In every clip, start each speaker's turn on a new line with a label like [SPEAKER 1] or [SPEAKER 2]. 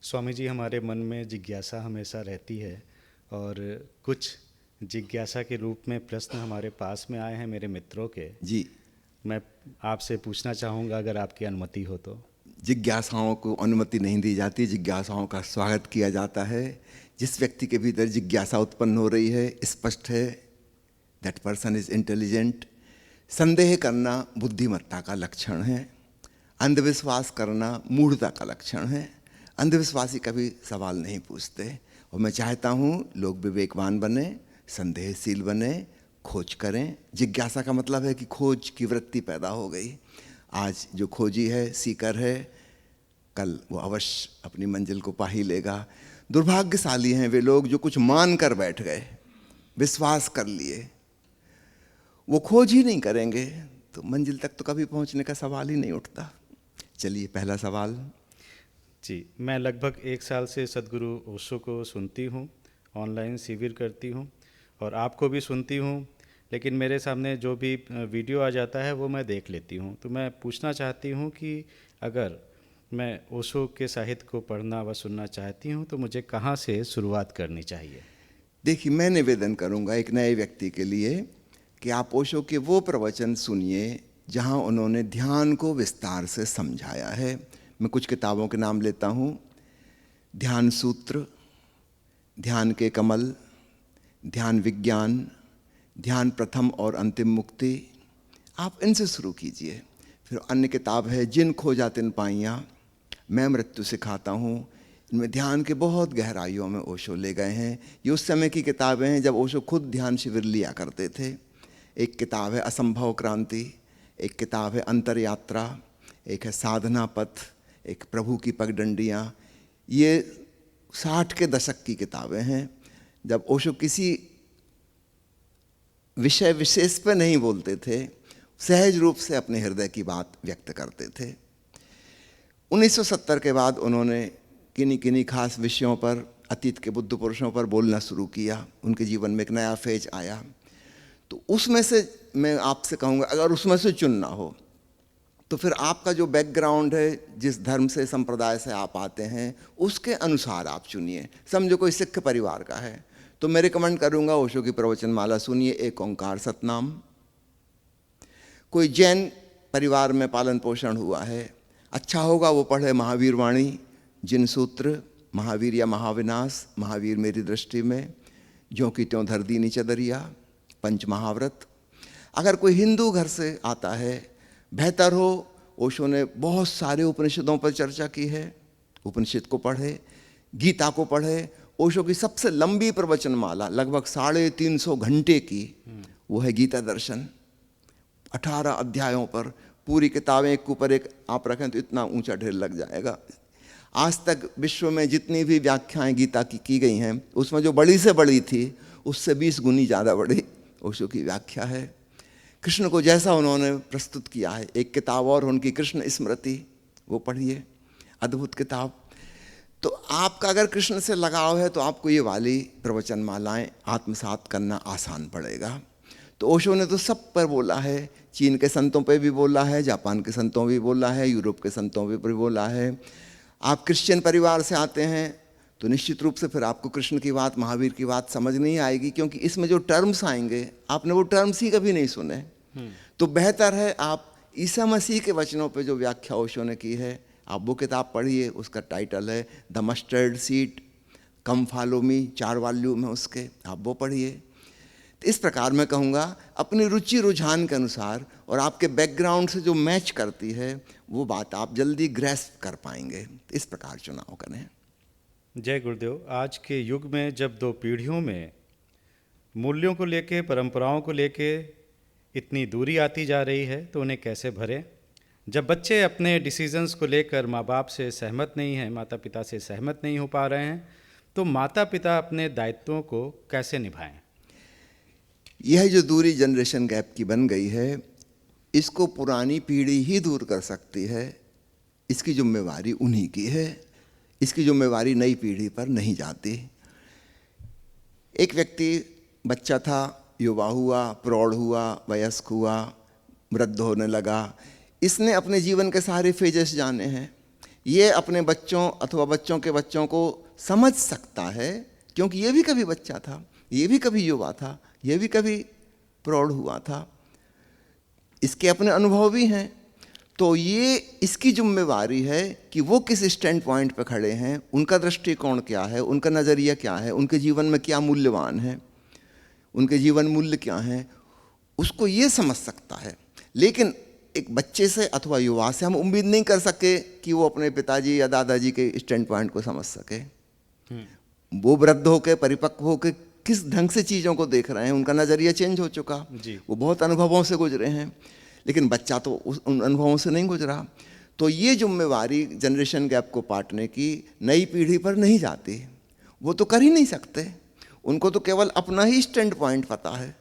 [SPEAKER 1] स्वामी जी, हमारे मन में जिज्ञासा हमेशा रहती है और कुछ जिज्ञासा के रूप में प्रश्न हमारे पास में आए हैं मेरे मित्रों के।
[SPEAKER 2] जी।
[SPEAKER 1] मैं आपसे पूछना चाहूँगा अगर आपकी अनुमति हो तो।
[SPEAKER 2] जिज्ञासाओं को अनुमति नहीं दी जाती, जिज्ञासाओं का स्वागत किया जाता है। जिस व्यक्ति के भीतर जिज्ञासा उत्पन्न हो रही है, स्पष्ट है दैट पर्सन इज इंटेलिजेंट। संदेह करना बुद्धिमत्ता का लक्षण है, अंधविश्वास करना मूढ़ता का लक्षण है। अंधविश्वासी कभी सवाल नहीं पूछते और मैं चाहता हूँ लोग विवेकवान बने, संदेहशील बने, खोज करें। जिज्ञासा का मतलब है कि खोज की वृत्ति पैदा हो गई। आज जो खोजी है, सीकर है, कल वो अवश्य अपनी मंजिल को पा ही लेगा। दुर्भाग्यशाली हैं वे लोग जो कुछ मान कर बैठ गए, विश्वास कर लिए, वो खोज ही नहीं करेंगे तो मंजिल तक तो कभी पहुंचने का सवाल ही नहीं उठता। चलिए, पहला सवाल।
[SPEAKER 1] जी, मैं लगभग 1 साल से सद्गुरु ओशो को सुनती हूँ, ऑनलाइन शिविर करती हूँ और आपको भी सुनती हूँ, लेकिन मेरे सामने जो भी वीडियो आ जाता है वो मैं देख लेती हूँ। तो मैं पूछना चाहती हूँ कि अगर मैं ओशो के साहित्य को पढ़ना व सुनना चाहती हूँ तो मुझे कहाँ से शुरुआत करनी चाहिए?
[SPEAKER 2] देखिए, मैं निवेदन करूंगा एक नए व्यक्ति के लिए कि आप ओशो के वो प्रवचन सुनिए जहां उन्होंने ध्यान को विस्तार से समझाया है। मैं कुछ किताबों के नाम लेता हूं। ध्यान सूत्र, ध्यान के कमल, ध्यान विज्ञान, ध्यान प्रथम और अंतिम मुक्ति। आप इनसे शुरू कीजिए। फिर अन्य किताब है जिन खोजा तिन पाइयाँ, मैं मृत्यु सिखाता हूँ। इनमें ध्यान के बहुत गहराइयों में ओशो ले गए हैं। ये उस समय की किताबें हैं जब ओशो खुद ध्यान शिविर लिया करते थे। एक किताब है असंभव क्रांति, एक किताब है अंतर यात्रा, एक है साधना पथ, एक प्रभु की पगडंडियाँ। ये 60 के दशक की किताबें हैं जब ओशो किसी विषय विशेष पर नहीं बोलते थे, सहज रूप से अपने हृदय की बात व्यक्त करते थे। 1970 के बाद उन्होंने किन्हीं किन्हीं खास विषयों पर, अतीत के बुद्ध पुरुषों पर बोलना शुरू किया। उनके जीवन में एक नया फेज आया। तो उसमें से मैं आपसे कहूँगा, अगर उसमें से चुनना हो तो फिर आपका जो बैकग्राउंड है, जिस धर्म से, संप्रदाय से आप आते हैं, उसके अनुसार आप चुनिए। समझो कोई सिख परिवार का है तो मैं रिकमेंड करूँगा ओशो की प्रवचन माला सुनिए, एक ओंकार सतनाम। कोई जैन परिवार में पालन पोषण हुआ है, अच्छा होगा वो पढ़े महावीर वाणी, जिन सूत्र, महावीर या महाविनाश, महावीर मेरी दृष्टि में, ज्यों की त्यों धर दीनी चदरिया, पंच महाव्रत। अगर कोई हिंदू घर से आता है, बेहतर हो ओशो ने बहुत सारे उपनिषदों पर चर्चा की है, उपनिषद को पढ़े, गीता को पढ़े। ओशो की सबसे लंबी प्रवचन माला लगभग 350 घंटे की, वो है गीता दर्शन, 18 अध्यायों पर। पूरी किताबें एक ऊपर एक आप रखें तो इतना ऊंचा ढेर लग जाएगा। आज तक विश्व में जितनी भी व्याख्याएं गीता की गई हैं, उसमें जो बड़ी से बड़ी थी उससे 20 गुनी ज़्यादा बड़ी ओशो की व्याख्या है। कृष्ण को जैसा उन्होंने प्रस्तुत किया है। एक किताब और उनकी कृष्ण स्मृति, वो पढ़िए, अद्भुत किताब। तो आपका अगर कृष्ण से लगाव है तो आपको ये वाली प्रवचन मालाएं आत्मसात करना आसान पड़ेगा। तो ओशो ने तो सब पर बोला है, चीन के संतों पे भी बोला है, जापान के संतों भी बोला है, यूरोप के संतों पे भी बोला है। आप क्रिश्चियन परिवार से आते हैं तो निश्चित रूप से फिर आपको कृष्ण की बात, महावीर की बात समझ नहीं आएगी, क्योंकि इसमें जो टर्म्स आएंगे आपने वो टर्म्स ही कभी नहीं सुने। तो बेहतर है आप ईसा मसीह के वचनों पे जो व्याख्या ओशो ने की है, आप वो किताब पढ़िए। उसका टाइटल है the mustard seed, come follow me, 4 volume है उसके, आप वो पढ़िए। तो इस प्रकार मैं कहूँगा अपनी रुचि रुझान के अनुसार और आपके बैकग्राउंड से जो मैच करती है वो बात आप जल्दी ग्रैस्प कर पाएंगे। तो इस प्रकार चुनाव करें।
[SPEAKER 1] जय गुरुदेव। आज के युग में जब 2 पीढ़ियों में मूल्यों को लेके, परंपराओं को लेके इतनी दूरी आती जा रही है तो उन्हें कैसे भरें? जब बच्चे अपने डिसीजंस को लेकर माँ बाप से सहमत नहीं हैं, माता पिता से सहमत नहीं हो पा रहे हैं, तो माता पिता अपने दायित्वों को कैसे निभाएं?
[SPEAKER 2] यह जो दूरी जनरेशन गैप की बन गई है, इसको पुरानी पीढ़ी ही दूर कर सकती है। इसकी जिम्मेवारी उन्हीं की है, इसकी जिम्मेवारी नई पीढ़ी पर नहीं जाती। एक व्यक्ति बच्चा था, युवा हुआ, प्रौढ़ हुआ, वयस्क हुआ, वृद्ध होने लगा। इसने अपने जीवन के सारे फेजेस जाने हैं। ये अपने बच्चों अथवा बच्चों के बच्चों को समझ सकता है, क्योंकि ये भी कभी बच्चा था, ये भी कभी युवा था, ये भी कभी प्रौढ़ हुआ था, इसके अपने अनुभव भी हैं। तो ये इसकी जिम्मेवारी है कि वो किस स्टैंड पॉइंट पर खड़े हैं, उनका दृष्टिकोण क्या है, उनका नज़रिया क्या है, उनके जीवन में क्या मूल्यवान है, उनके जीवन मूल्य क्या हैं, उसको ये समझ सकता है। लेकिन एक बच्चे से अथवा युवा से हम उम्मीद नहीं कर सके कि वो अपने पिताजी या दादाजी के स्टैंड पॉइंट को समझ सके। वो वृद्ध होकर, परिपक्व होकर किस ढंग से चीज़ों को देख रहे हैं, उनका नज़रिया चेंज हो चुका
[SPEAKER 1] जी।
[SPEAKER 2] वो बहुत अनुभवों से गुजरे हैं, लेकिन बच्चा तो उन अनुभवों से नहीं गुजरा। तो ये जिम्मेवारी जनरेशन गैप को पाटने की नई पीढ़ी पर नहीं जाती। वो तो कर ही नहीं सकते, उनको तो केवल अपना ही स्टैंड पॉइंट पता है।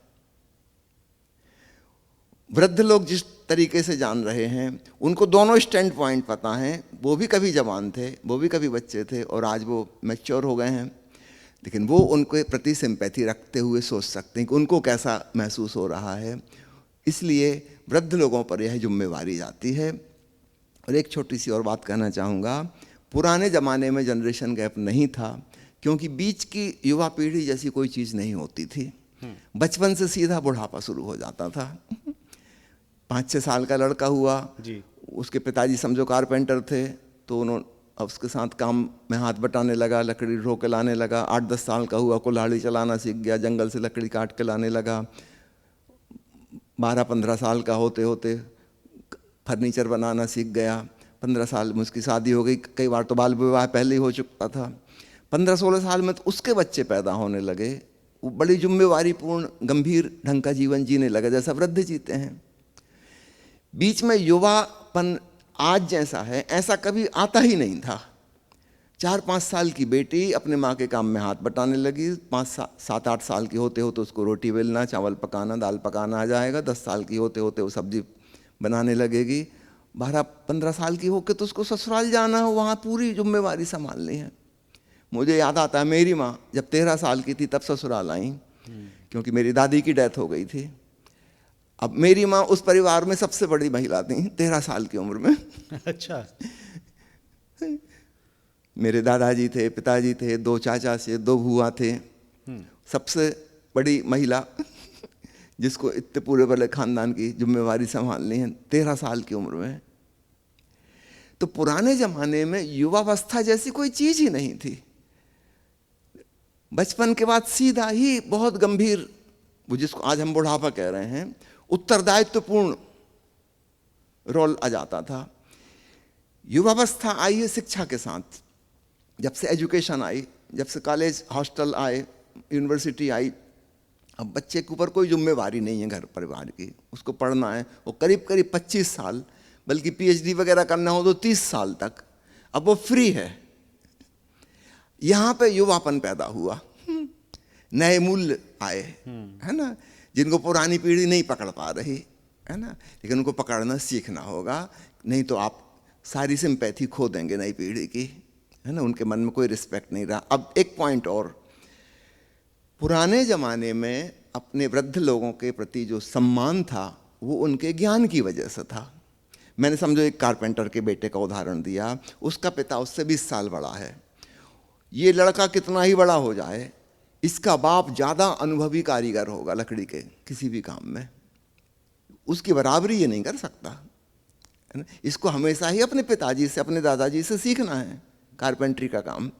[SPEAKER 2] वृद्ध लोग जिस तरीके से जान रहे हैं, उनको दोनों स्टैंड पॉइंट पता हैं। वो भी कभी जवान थे, वो भी कभी बच्चे थे, और आज वो मैच्योर हो गए हैं। लेकिन वो उनके प्रति सिंपैथी रखते हुए सोच सकते हैं कि उनको कैसा महसूस हो रहा है। इसलिए वृद्ध लोगों पर यह जिम्मेवारी जाती है। और एक छोटी सी और बात कहना चाहूँगा, पुराने ज़माने में जनरेशन गैप नहीं था, क्योंकि बीच की युवा पीढ़ी जैसी कोई चीज़ नहीं होती थी। बचपन से सीधा बुढ़ापा शुरू हो जाता था। 5-6 साल का लड़का हुआ
[SPEAKER 1] जी।
[SPEAKER 2] उसके पिताजी समझो कारपेंटर थे, तो उन्होंने अब उसके साथ काम में हाथ बटाने लगा, लकड़ी ढो के लाने लगा। 8-10 साल का हुआ, कुल्हाड़ी चलाना सीख गया, जंगल से लकड़ी काट के लाने लगा। 12-15 साल का होते होते फर्नीचर बनाना सीख गया। 15 साल में उसकी शादी हो गई, कई बार तो बाल विवाह पहले ही हो चुका था। 15-16 साल में तो उसके बच्चे पैदा होने लगे। वो बड़ी जिम्मेवारीपूर्ण गंभीर ढंग का जीवन जीने लगे, जैसा वृद्ध जीते हैं। बीच में युवापन आज जैसा है ऐसा कभी आता ही नहीं था। 4-5 साल की बेटी अपने माँ के काम में हाथ बटाने लगी। 5-7-8 साल की होते होते उसको रोटी बेलना, चावल पकाना, दाल पकाना आ जाएगा। 10 साल की होते होते वो सब्जी बनाने लगेगी। 12-15 साल की होकर तो उसको ससुराल जाना है, वहाँ पूरी जिम्मेवारी संभालनी है। मुझे याद आता है, मेरी माँ जब 13 साल की थी तब ससुराल आई, क्योंकि मेरी दादी की डेथ हो गई थी। अब मेरी माँ उस परिवार में सबसे बड़ी महिला थी 13 साल की उम्र में।
[SPEAKER 1] अच्छा।
[SPEAKER 2] मेरे दादाजी थे, पिताजी थे, 2 चाचा से 2 बुआ थे। सबसे बड़ी महिला जिसको इतने पूरे बड़े खानदान की जिम्मेवारी संभालनी है 13 साल की उम्र में। तो पुराने जमाने में युवावस्था जैसी कोई चीज ही नहीं थी। बचपन के बाद सीधा ही बहुत गंभीर, वो जिसको आज हम बुढ़ापा कह रहे हैं, उत्तरदायित्वपूर्ण रोल आ जाता था। युवावस्था आई है शिक्षा के साथ। जब से एजुकेशन आई, जब से कॉलेज हॉस्टल आए, यूनिवर्सिटी आई, अब बच्चे के ऊपर कोई जिम्मेवारी नहीं है घर परिवार की। उसको पढ़ना है, वो करीब करीब 25 साल, बल्कि पीएचडी वगैरह करना हो तो 30 साल तक अब वो फ्री है। यहाँ पे युवापन पैदा हुआ, नए मूल्य आए, है ना, जिनको पुरानी पीढ़ी नहीं पकड़ पा रही, है ना। लेकिन उनको पकड़ना सीखना होगा, नहीं तो आप सारी सिंपैथी खो देंगे नई पीढ़ी की, है ना। उनके मन में कोई रिस्पेक्ट नहीं रहा। अब एक पॉइंट और, पुराने ज़माने में अपने वृद्ध लोगों के प्रति जो सम्मान था वो उनके ज्ञान की वजह से था। मैंने समझो एक कारपेंटर के बेटे का उदाहरण दिया, उसका पिता उससे 20 साल बड़ा है। ये लड़का कितना ही बड़ा हो जाए, इसका बाप ज़्यादा अनुभवी कारीगर होगा लकड़ी के किसी भी काम में, उसकी बराबरी ये नहीं कर सकता, है ना। इसको हमेशा ही अपने पिताजी से, अपने दादाजी से सीखना है कारपेंट्री का काम।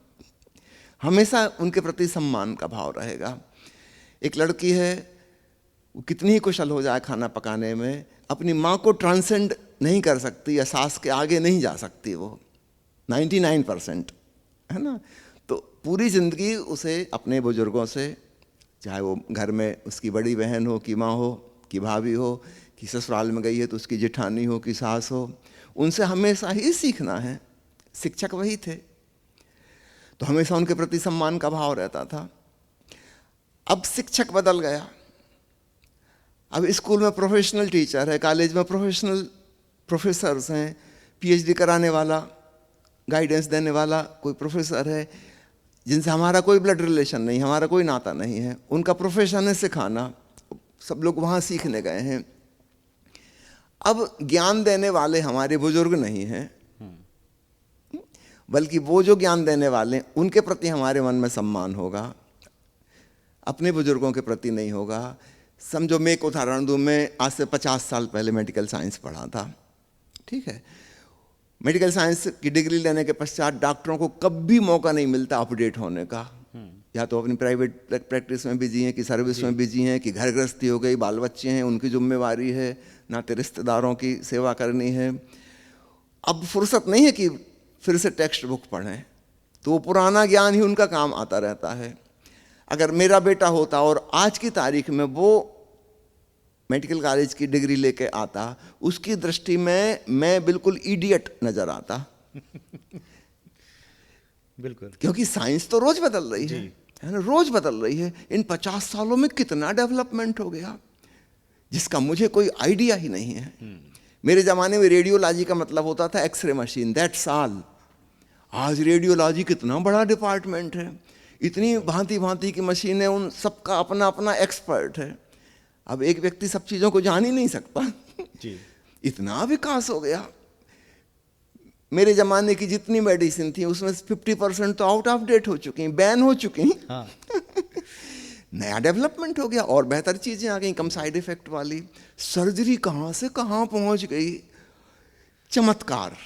[SPEAKER 2] हमेशा उनके प्रति सम्मान का भाव रहेगा। एक लड़की है, वो कितनी ही कुशल हो जाए खाना पकाने में, अपनी माँ को ट्रांसेंड नहीं कर सकती या सास के आगे नहीं जा सकती वो 99%, है ना। तो पूरी ज़िंदगी उसे अपने बुजुर्गों से, चाहे वो घर में उसकी बड़ी बहन हो, कि माँ हो, कि भाभी हो, कि ससुराल में गई है तो उसकी जेठानी हो, कि सास हो, उनसे हमेशा ही सीखना है। शिक्षक वही थे, तो हमेशा उनके प्रति सम्मान का भाव रहता था। अब शिक्षक बदल गया, अब स्कूल में प्रोफेशनल टीचर है, कॉलेज में प्रोफेशनल प्रोफेसर्स हैं, पीएचडी कराने वाला, गाइडेंस देने वाला कोई प्रोफेसर है, जिनसे हमारा कोई ब्लड रिलेशन नहीं, हमारा कोई नाता नहीं है, उनका प्रोफेशन है सिखाना। सब लोग वहाँ सीखने गए हैं। अब ज्ञान देने वाले हमारे बुजुर्ग नहीं हैं, बल्कि वो जो ज्ञान देने वाले हैं उनके प्रति हमारे मन में सम्मान होगा, अपने बुजुर्गों के प्रति नहीं होगा। समझो मैं एक उदाहरण दूँ, मैं आज से 50 साल पहले मेडिकल साइंस पढ़ा था, ठीक है। मेडिकल साइंस की डिग्री लेने के पश्चात डॉक्टरों को कभी मौका नहीं मिलता अपडेट होने का, या तो अपनी प्राइवेट प्रैक्टिस में बिजी हैं, कि सर्विस में बिजी हैं, कि घर गृहस्थी हो गई, बाल बच्चे हैं, उनकी जिम्मेवारी है, नाते रिश्तेदारों की सेवा करनी है। अब फुर्सत नहीं है कि फिर से टेक्स्ट बुक पढ़ें, तो वो पुराना ज्ञान ही उनका काम आता रहता है। अगर मेरा बेटा होता और आज की तारीख में वो मेडिकल कॉलेज की डिग्री लेके आता, उसकी दृष्टि में मैं बिल्कुल इडियट नजर आता
[SPEAKER 1] बिल्कुल,
[SPEAKER 2] क्योंकि साइंस तो रोज बदल रही है ना, रोज बदल रही है। इन 50 सालों में कितना डेवलपमेंट हो गया जिसका मुझे कोई आइडिया ही नहीं है। मेरे ज़माने में रेडियोलॉजी का मतलब होता था एक्सरे मशीन, दैट्स ऑल। आज रेडियोलॉजी कितना बड़ा डिपार्टमेंट है, इतनी भांति भांति की मशीनें, उन सबका अपना अपना एक्सपर्ट है। अब एक व्यक्ति सब चीज़ों को जान ही नहीं सकता
[SPEAKER 1] जी।
[SPEAKER 2] इतना विकास हो गया। मेरे ज़माने की जितनी मेडिसिन थी उसमें 50% तो आउट ऑफ डेट हो चुकी हैं, बैन हो चुकी हैं।
[SPEAKER 1] हाँ।
[SPEAKER 2] नया डेवलपमेंट हो गया और बेहतर चीज़ें आ गई, कम साइड इफेक्ट वाली। सर्जरी कहाँ से कहाँ पहुँच गई, चमत्कार।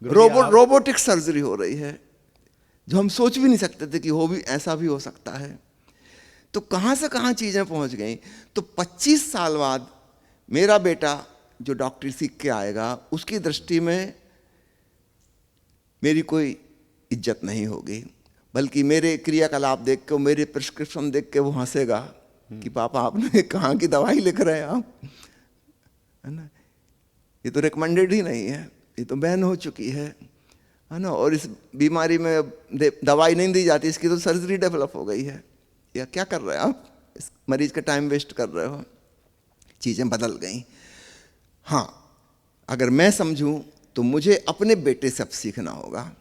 [SPEAKER 2] रोबोटिक सर्जरी हो रही है जो हम सोच भी नहीं सकते थे कि हो भी, ऐसा भी हो सकता है। तो कहाँ से कहाँ चीज़ें पहुँच गई। तो 25 साल बाद मेरा बेटा जो डॉक्टरी सीख के आएगा, उसकी दृष्टि में मेरी कोई इज्जत नहीं होगी, बल्कि मेरे क्रियाकलाप देख के, मेरे प्रिस्क्रिप्शन देख के वो हंसेगा कि पापा आपने कहाँ की दवाई लिख रहे हैं आप, है ना, ये तो रिकमेंडेड ही नहीं है, ये तो बैन हो चुकी है ना। और इस बीमारी में दवाई नहीं दी जाती, इसकी तो सर्जरी डेवलप हो गई है। या क्या कर रहे हैं आप, इस मरीज का टाइम वेस्ट कर रहे हो। चीज़ें बदल गई। हाँ, अगर मैं समझूं तो मुझे अपने बेटे से अब सीखना होगा।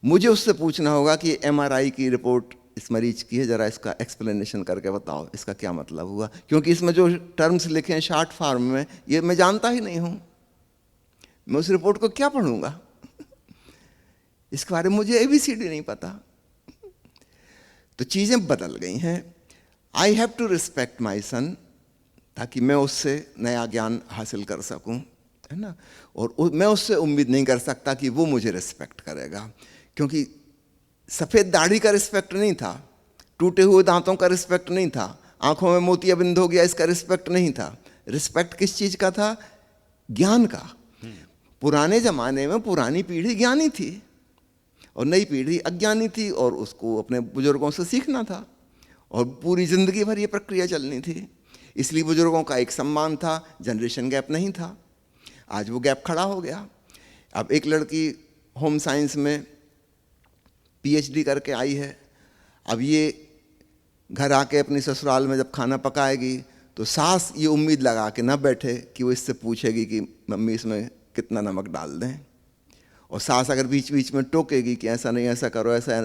[SPEAKER 2] मुझे उससे पूछना होगा कि MRI की रिपोर्ट इस मरीज की है, ज़रा इसका एक्सप्लेनेशन करके बताओ, इसका क्या मतलब हुआ। क्योंकि इसमें जो टर्म्स लिखे हैं शॉर्ट फॉर्म में, ये मैं जानता ही नहीं हूँ। मैं उस रिपोर्ट को क्या पढ़ूंगा इसके बारे में मुझे ABCD नहीं पता। तो चीज़ें बदल गई हैं। I have to respect my son, ताकि मैं उससे नया ज्ञान हासिल कर सकूं, है ना। और मैं उससे उम्मीद नहीं कर सकता कि वो मुझे रिस्पेक्ट करेगा, क्योंकि सफ़ेद दाढ़ी का रिस्पेक्ट नहीं था, टूटे हुए दांतों का रिस्पेक्ट नहीं था, आंखों में मोतियाबिंद हो गया इसका रिस्पेक्ट नहीं था। रिस्पेक्ट किस चीज़ का था? ज्ञान का। पुराने ज़माने में पुरानी पीढ़ी ज्ञानी थी और नई पीढ़ी अज्ञानी थी, और उसको अपने बुजुर्गों से सीखना था, और पूरी ज़िंदगी भर ये प्रक्रिया चलनी थी। इसलिए बुजुर्गों का एक सम्मान था, जनरेशन गैप नहीं था। आज वो गैप खड़ा हो गया। अब एक लड़की होम साइंस में PhD करके आई है। अब ये घर आके अपनी ससुराल में जब खाना पकाएगी तो सास ये उम्मीद लगा के ना बैठे कि वो इससे पूछेगी कि मम्मी इसमें कितना नमक डाल दें, और सास अगर बीच बीच में टोकेगी कि ऐसा नहीं, ऐसा करो, ऐसा,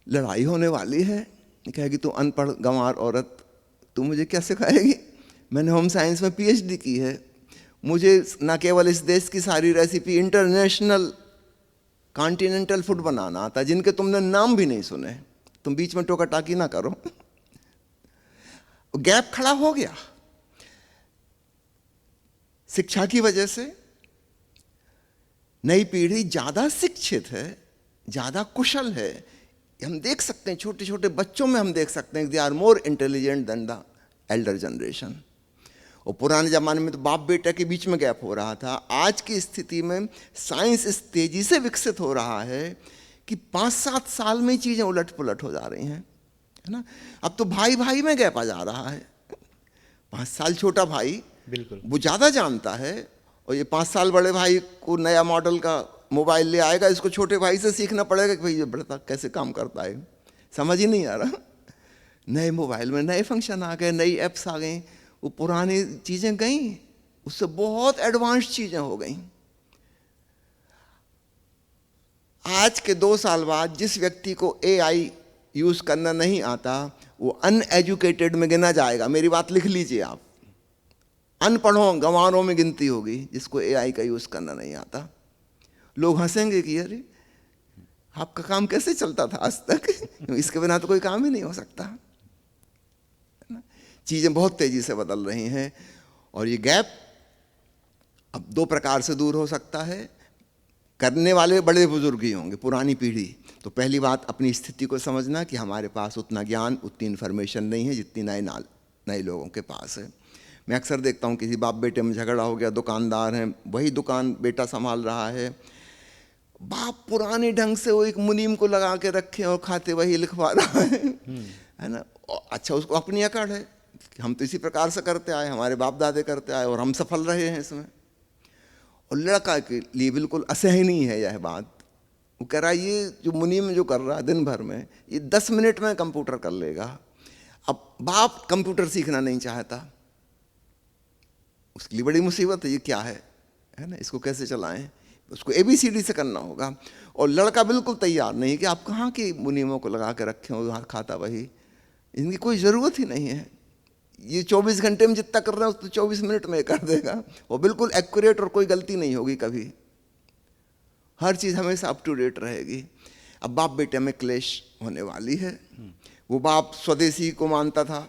[SPEAKER 2] लड़ाई होने वाली है। कहेगी तू अनपढ़ गंवार औरत, तू मुझे क्या सिखाएगी? मैंने होम साइंस में PhD की है, मुझे ना केवल इस देश की सारी रेसिपी, इंटरनेशनल कॉन्टिनेंटल फूड बनाना आता, जिनके तुमने नाम भी नहीं सुने। तुम बीच में टोका टाकी ना करो। गैप खड़ा हो गया शिक्षा की वजह से। नई पीढ़ी ज़्यादा शिक्षित है, ज़्यादा कुशल है। हम देख सकते हैं छोटे छोटे बच्चों में, हम देख सकते हैं they are more intelligent than the elder generation. और पुराने ज़माने में तो बाप बेटा के बीच में गैप हो रहा था। आज की स्थिति में साइंस इस तेज़ी से विकसित हो रहा है कि 5-7 साल में ही चीज़ें उलट पुलट हो जा रही हैं, है ना। अब तो भाई भाई में गैप आ जा रहा है। 5 साल छोटा भाई
[SPEAKER 1] बिल्कुल
[SPEAKER 2] वो ज़्यादा जानता है, और ये 5 साल बड़े भाई को नया मॉडल का मोबाइल ले आएगा, इसको छोटे भाई से सीखना पड़ेगा कि भाई ये बड़ा कैसे काम करता है, समझ ही नहीं आ रहा। नए मोबाइल में नए फंक्शन आ गए, नई ऐप्स आ गई, वो पुरानी चीज़ें गई, उससे बहुत एडवांस चीज़ें हो गई। आज के 2 साल बाद जिस व्यक्ति को AI यूज़ करना नहीं आता वो अनएजुकेटेड में गिना जाएगा। मेरी बात लिख लीजिए आप, अनपढ़ों गंवारों में गिनती होगी जिसको AI का यूज़ करना नहीं आता। लोग हंसेंगे कि अरे आपका काम कैसे चलता था आज तक, इसके बिना तो कोई काम ही नहीं हो सकता, है ना। चीज़ें बहुत तेज़ी से बदल रही हैं और ये गैप अब दो प्रकार से दूर हो सकता है। करने वाले बड़े बुजुर्ग ही होंगे, पुरानी पीढ़ी। तो पहली बात अपनी स्थिति को समझना कि हमारे पास उतना ज्ञान, उतनी इन्फॉर्मेशन नहीं है जितनी नए लोगों के पास है। मैं अक्सर देखता हूँ किसी बाप बेटे में झगड़ा हो गया, दुकानदार हैं, वही दुकान बेटा संभाल रहा है, बाप पुराने ढंग से वो एक मुनीम को लगा के रखे और खाते वही लिखवा रहा है ना। अच्छा, उसको अपनी अकड़ है कि हम तो इसी प्रकार से करते आए, हमारे बाप दादे करते आए और हम सफल रहे हैं इसमें। और लड़का के लिए बिल्कुल असहनीय है यह बात। वो कह रहा है ये जो मुनीम जो कर रहा है दिन भर में, ये 10 मिनट में कंप्यूटर कर लेगा। अब बाप कंप्यूटर सीखना नहीं चाहता, उसके लिए बड़ी मुसीबत है, ये क्या है ना, इसको कैसे चलाएं, उसको ABCD से करना होगा। और लड़का बिल्कुल तैयार नहीं कि आप कहाँ के मुनीमों को लगा के रखे हो, वहाँ खाता वही, इनकी कोई ज़रूरत ही नहीं है, ये 24 घंटे में जितना कर रहे हैं तो 24 मिनट में कर देगा, वो बिल्कुल एक्यूरेट और कोई गलती नहीं होगी कभी, हर चीज़ हमेशा अप टू डेट रहेगी। अब बाप बेटे में क्लेश होने वाली है। वो बाप स्वदेशी को मानता था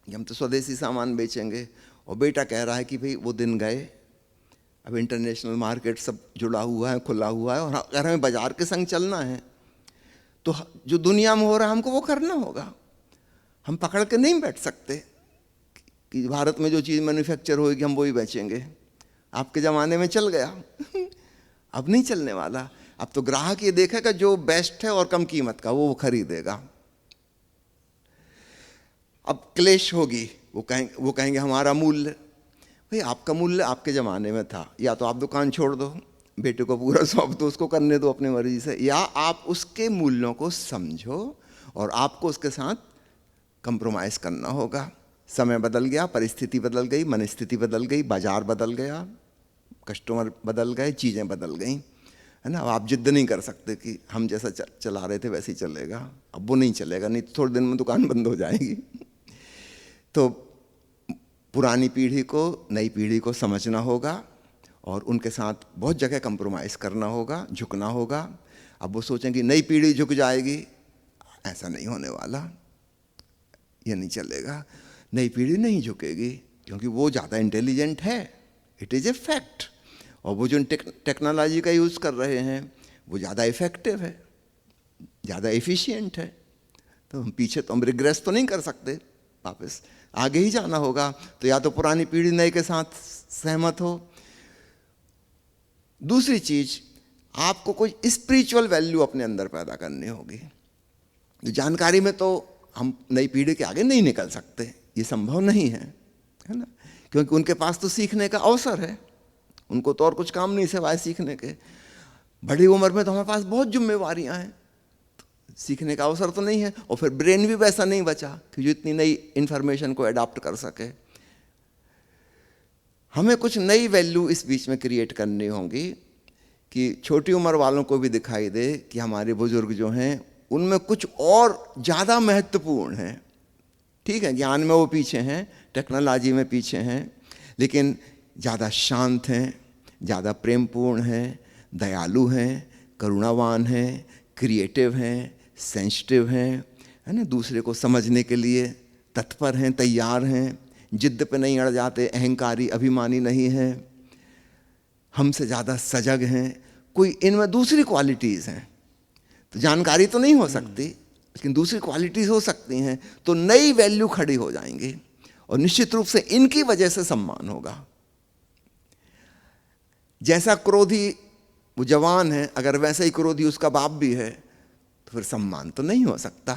[SPEAKER 2] कि हम तो स्वदेशी सामान बेचेंगे, और बेटा कह रहा है कि भाई वो दिन गए, अब इंटरनेशनल मार्केट सब जुड़ा हुआ है, खुला हुआ है, और अगर हमें बाजार के संग चलना है तो जो दुनिया में हो रहा है हमको वो करना होगा। हम पकड़ के नहीं बैठ सकते कि भारत में जो चीज़ मैन्युफैक्चर होगी हम वही बेचेंगे, आपके ज़माने में चल गया अब नहीं चलने वाला। अब तो ग्राहक ये देखेगा जो बेस्ट है और कम कीमत का वो खरीदेगा। अब क्लेश होगी, वो कहेंगे हमारा मूल्य, भाई आपका मूल्य आपके ज़माने में था, या तो आप दुकान छोड़ दो, बेटे को पूरा सौंप दो, उसको करने दो अपनी मर्जी से, या आप उसके मूल्यों को समझो और आपको उसके साथ कंप्रोमाइज़ करना होगा। समय बदल गया, परिस्थिति बदल गई, मनस्थिति बदल गई, बाजार बदल गया, कस्टमर बदल गए, चीज़ें बदल गई, है ना। अब आप जिद नहीं कर सकते कि हम जैसा चला रहे थे वैसे ही चलेगा, अब वो नहीं चलेगा, नहीं तो थोड़े दिन में दुकान बंद हो जाएगी। तो पुरानी पीढ़ी को नई पीढ़ी को समझना होगा और उनके साथ बहुत जगह कंप्रोमाइज़ करना होगा, झुकना होगा। अब वो सोचें कि नई पीढ़ी झुक जाएगी, ऐसा नहीं होने वाला, ये नहीं चलेगा। नई पीढ़ी नहीं झुकेगी क्योंकि वो ज़्यादा इंटेलिजेंट है, इट इज़ ए फैक्ट। और वो जो टेक्नोलॉजी का यूज़ कर रहे हैं वो ज़्यादा इफ़ेक्टिव है, ज़्यादा एफिशिएंट है। तो हम पीछे तो हम रिग्रेस तो नहीं कर सकते, वापस आगे ही जाना होगा। तो या तो पुरानी पीढ़ी नए के साथ सहमत हो। दूसरी चीज़, आपको कोई स्पिरिचुअल वैल्यू अपने अंदर पैदा करनी होगी। जानकारी में तो हम नई पीढ़ी के आगे नहीं निकल सकते, ये संभव नहीं है ना, क्योंकि उनके पास तो सीखने का अवसर है, उनको तो और कुछ काम नहीं सिवाय सीखने के। बड़ी उम्र में तो हमारे पास बहुत जिम्मेवारियां हैं, सीखने का अवसर तो नहीं है, और फिर ब्रेन भी वैसा नहीं बचा कि जो इतनी नई इंफॉर्मेशन को अडॉप्ट कर सके। हमें कुछ नई वैल्यू इस बीच में क्रिएट करनी होगी कि छोटी उम्र वालों को भी दिखाई दे कि हमारे बुजुर्ग जो हैं उनमें कुछ और ज़्यादा महत्वपूर्ण है। ठीक है, ज्ञान में वो पीछे हैं, टेक्नोलॉजी में पीछे हैं, लेकिन ज़्यादा शांत हैं, ज़्यादा प्रेमपूर्ण हैं, दयालु हैं, करुणावान हैं, क्रिएटिव हैं, सेंसिटिव हैं, है ना, दूसरे को समझने के लिए तत्पर हैं, तैयार हैं, जिद पे नहीं अड़ जाते, अहंकारी अभिमानी नहीं हैं, हमसे ज़्यादा सजग हैं। कोई इनमें दूसरी क्वालिटीज़ हैं। तो जानकारी तो नहीं हो सकती, लेकिन दूसरी क्वालिटीज़ हो सकती हैं, तो नई वैल्यू खड़ी हो जाएंगी और निश्चित रूप से इनकी वजह से सम्मान होगा। जैसा क्रोधी वो जवान है, अगर वैसा ही क्रोधी उसका बाप भी है तो फिर सम्मान तो नहीं हो सकता।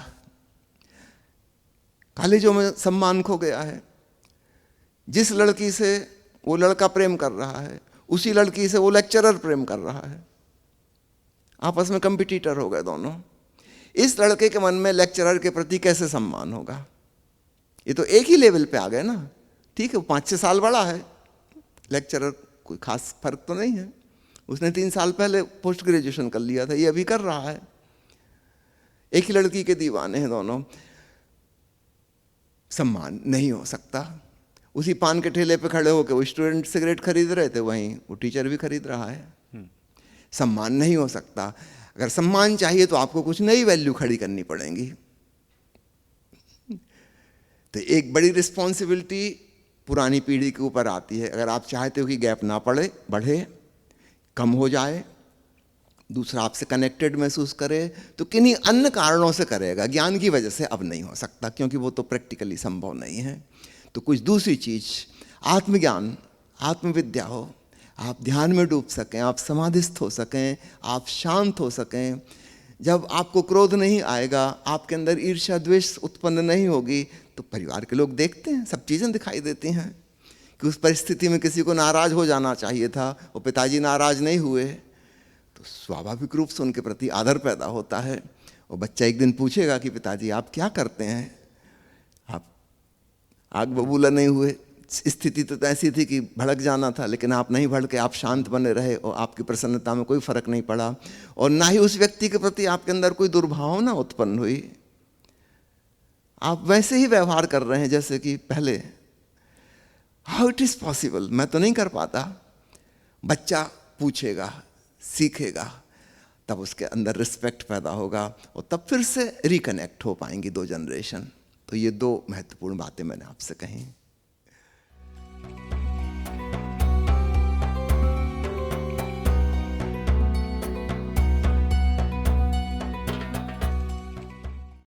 [SPEAKER 2] कॉलेजों में सम्मान खो गया है। जिस लड़की से वो लड़का प्रेम कर रहा है उसी लड़की से वो लेक्चरर प्रेम कर रहा है, आपस में कंपटीटर हो गए दोनों। इस लड़के के मन में लेक्चरर के प्रति कैसे सम्मान होगा? ये तो एक ही लेवल पे आ गए ना। ठीक है, वो 5-6 साल बड़ा है, लेक्चरर कोई खास फर्क तो नहीं है, उसने 3 साल पहले पोस्ट ग्रेजुएशन कर लिया था, ये अभी कर रहा है। एक ही लड़की के दीवाने हैं दोनों, सम्मान नहीं हो सकता। उसी पान के ठेले पे खड़े होकर वो स्टूडेंट सिगरेट खरीद रहे थे, वहीं वो टीचर भी खरीद रहा है। सम्मान नहीं हो सकता। अगर सम्मान चाहिए तो आपको कुछ नई वैल्यू खड़ी करनी पड़ेंगी। तो एक बड़ी रिस्पॉन्सिबिलिटी पुरानी पीढ़ी के ऊपर आती है। अगर आप चाहते हो कि गैप ना बढ़े, कम हो जाए, दूसरा आपसे कनेक्टेड महसूस करे, तो किन्हीं अन्य कारणों से करेगा। ज्ञान की वजह से अब नहीं हो सकता, क्योंकि वो तो प्रैक्टिकली संभव नहीं है। तो कुछ दूसरी चीज, आत्मज्ञान, आत्मविद्या हो, आप ध्यान में डूब सकें, आप समाधिस्थ हो सकें, आप शांत हो सकें। जब आपको क्रोध नहीं आएगा, आपके अंदर ईर्ष्या द्वेष उत्पन्न नहीं होगी, तो परिवार के लोग देखते हैं, सब चीज़ें दिखाई देती हैं कि उस परिस्थिति में किसी को नाराज हो जाना चाहिए था, वो पिताजी नाराज नहीं हुए, तो स्वाभाविक रूप से उनके प्रति आदर पैदा होता है। और बच्चा एक दिन पूछेगा कि पिताजी आप क्या करते हैं, आप आग बबूला नहीं हुए। स्थिति तो ऐसी थी कि भड़क जाना था, लेकिन आप नहीं भड़के, आप शांत बने रहे और आपकी प्रसन्नता में कोई फर्क नहीं पड़ा, और ना ही उस व्यक्ति के प्रति आपके अंदर कोई दुर्भावना उत्पन्न हुई। आप वैसे ही व्यवहार कर रहे हैं जैसे कि पहले। हाउ इट इज पॉसिबल, मैं तो नहीं कर पाता। बच्चा पूछेगा, सीखेगा, तब उसके अंदर रिस्पेक्ट पैदा होगा, और तब फिर से रिकनेक्ट हो पाएंगी दो जनरेशन। तो ये दो महत्वपूर्ण बातें मैंने आपसे कही।